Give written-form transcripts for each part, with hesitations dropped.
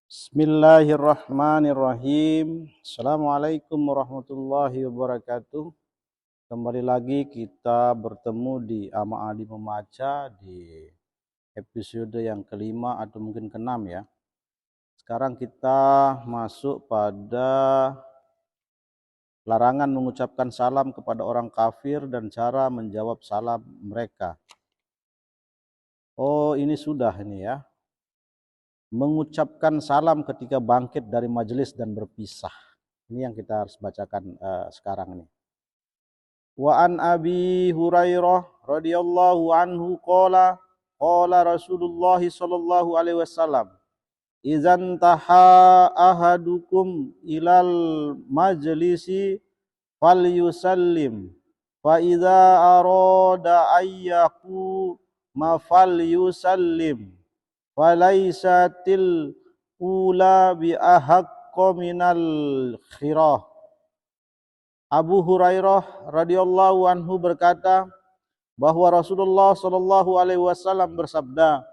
Bismillahirrahmanirrahim. Assalamualaikum warahmatullahi wabarakatuh. Kembali lagi kita bertemu di Ama Adi Membaca di episode yang kelima atau mungkin keenam ya. Sekarang kita masuk pada larangan mengucapkan salam kepada orang kafir dan cara menjawab salam mereka. Oh, ini sudah ini ya. Mengucapkan salam ketika bangkit dari majelis dan berpisah. Ini yang kita harus bacakan sekarang ini. Wa an Abi Hurairah radhiyallahu anhu qala Rasulullah sallallahu alaihi wasallam idzan taha ahadukum ilal majlisi falyusallim fa idza arada ayyaku ma falyusallim walaisatil ula bi ahaqqa minal khirah. Abu Hurairah radhiyallahu anhu berkata bahwa Rasulullah sallallahu alaihi wasallam bersabda,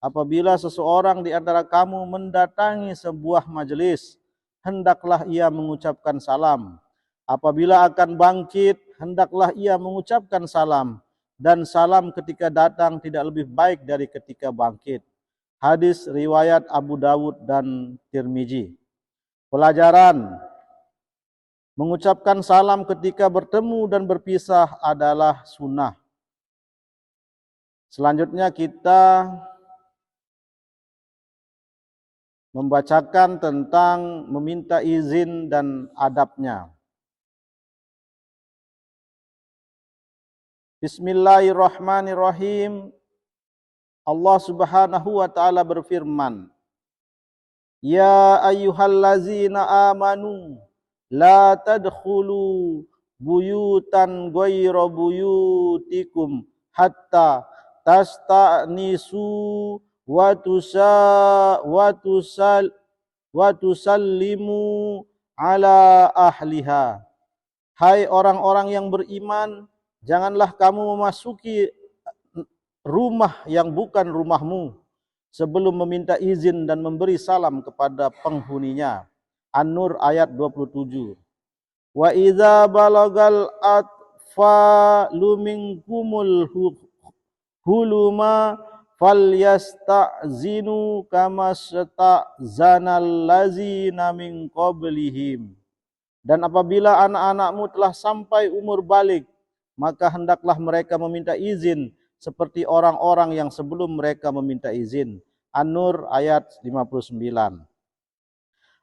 apabila seseorang di antara kamu mendatangi sebuah majelis, hendaklah ia mengucapkan salam. Apabila akan bangkit, hendaklah ia mengucapkan salam, dan salam ketika datang tidak lebih baik dari ketika bangkit. Hadis riwayat Abu Dawud dan Tirmizi. Pelajaran: mengucapkan salam ketika bertemu dan berpisah adalah sunnah. Selanjutnya kita membacakan tentang meminta izin dan adabnya. Bismillahirrahmanirrahim. Allah Subhanahu wa taala berfirman, ya ayyuhallazina amanu la tadkhulu buyutan ghayra buyutikum hatta tasta'nisu wa tusallimu ala ahliha. Hai orang-orang yang beriman, janganlah kamu memasuki rumah yang bukan rumahmu sebelum meminta izin dan memberi salam kepada penghuninya. An-Nur ayat 27. Wa idza balagal atfalu minkumul huluma falyasta'zinu kama sta'zanal ladzina min qablihim. Dan apabila anak-anakmu telah sampai umur balik, maka hendaklah mereka meminta izin seperti orang-orang yang sebelum mereka meminta izin. An-Nur ayat 59.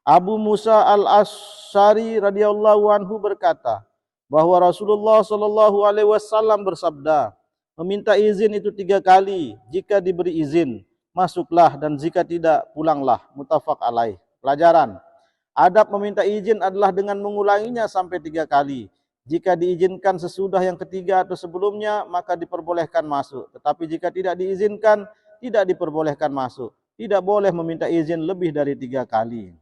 Abu Musa al-Asy'ari radhiyallahu anhu berkata bahwa Rasulullah sallallahu alaihi wasallam bersabda, meminta izin itu 3 kali, jika diberi izin masuklah dan jika tidak pulanglah. Muttafaq alaih. Pelajaran: adab meminta izin adalah dengan mengulanginya sampai 3 kali. Jika diizinkan sesudah yang ketiga atau sebelumnya, maka diperbolehkan masuk. Tetapi jika tidak diizinkan, tidak diperbolehkan masuk. Tidak boleh meminta izin lebih dari 3 kali.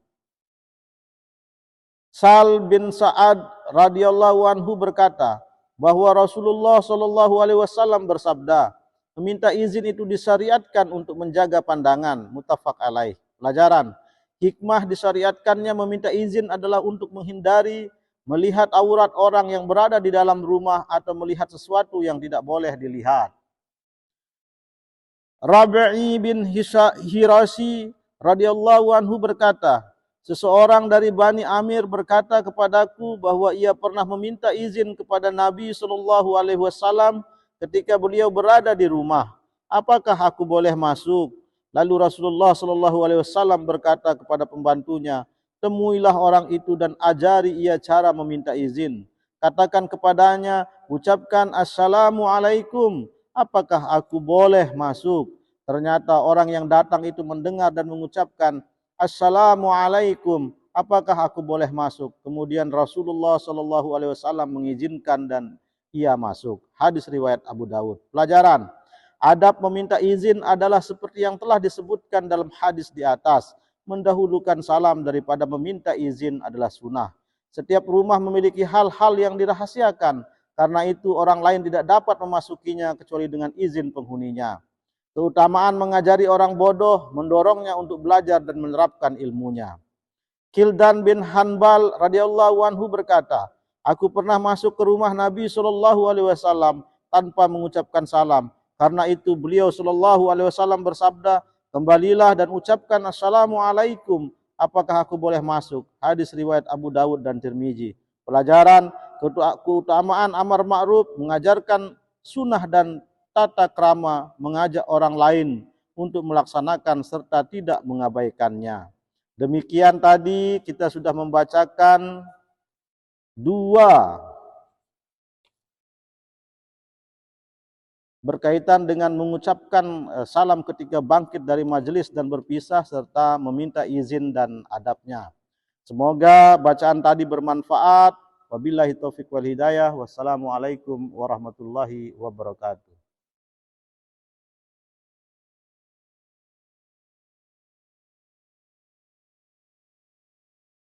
Sal bin Sa'ad radhiyallahu anhu berkata bahwa Rasulullah sallallahu alaihi wasallam bersabda, meminta izin itu disyariatkan untuk menjaga pandangan. Muttafaq alaih. Pelajaran: hikmah disyariatkannya meminta izin adalah untuk menghindari melihat aurat orang yang berada di dalam rumah atau melihat sesuatu yang tidak boleh dilihat. Rabi'i bin Hirasi radhiyallahu anhu berkata, seseorang dari Bani Amir berkata kepadaku bahwa ia pernah meminta izin kepada Nabi sallallahu alaihi wasallam ketika beliau berada di rumah. Apakah aku boleh masuk? Lalu Rasulullah sallallahu alaihi wasallam berkata kepada pembantunya, temuilah orang itu dan ajari ia cara meminta izin. Katakan kepadanya, ucapkan assalamualaikum, apakah aku boleh masuk? Ternyata orang yang datang itu mendengar dan mengucapkan assalamualaikum, apakah aku boleh masuk? Kemudian Rasulullah sallallahu alaihi wasallam mengizinkan dan ia masuk. Hadis riwayat Abu Dawud. Pelajaran: adab meminta izin adalah seperti yang telah disebutkan dalam hadis di atas. Mendahulukan salam daripada meminta izin adalah sunnah. Setiap rumah memiliki hal-hal yang dirahasiakan, karena itu orang lain tidak dapat memasukinya kecuali dengan izin penghuninya. Keutamaan mengajari orang bodoh, mendorongnya untuk belajar dan menerapkan ilmunya. Kildan bin Hanbal radhiyallahu anhu berkata, aku pernah masuk ke rumah Nabi SAW tanpa mengucapkan salam. Karena itu beliau SAW bersabda, kembalilah dan ucapkan assalamualaikum. Apakah aku boleh masuk? Hadis riwayat Abu Dawud dan Tirmizi. Pelajaran keutamaan amar ma'ruf, mengajarkan sunnah dan tata krama, mengajak orang lain untuk melaksanakan serta tidak mengabaikannya. Demikian tadi kita sudah membacakan 2 berkaitan dengan mengucapkan salam ketika bangkit dari majelis dan berpisah serta meminta izin dan adabnya. Semoga bacaan tadi bermanfaat. Wabillahi taufiq wal hidayah. Wassalamualaikum warahmatullahi wabarakatuh.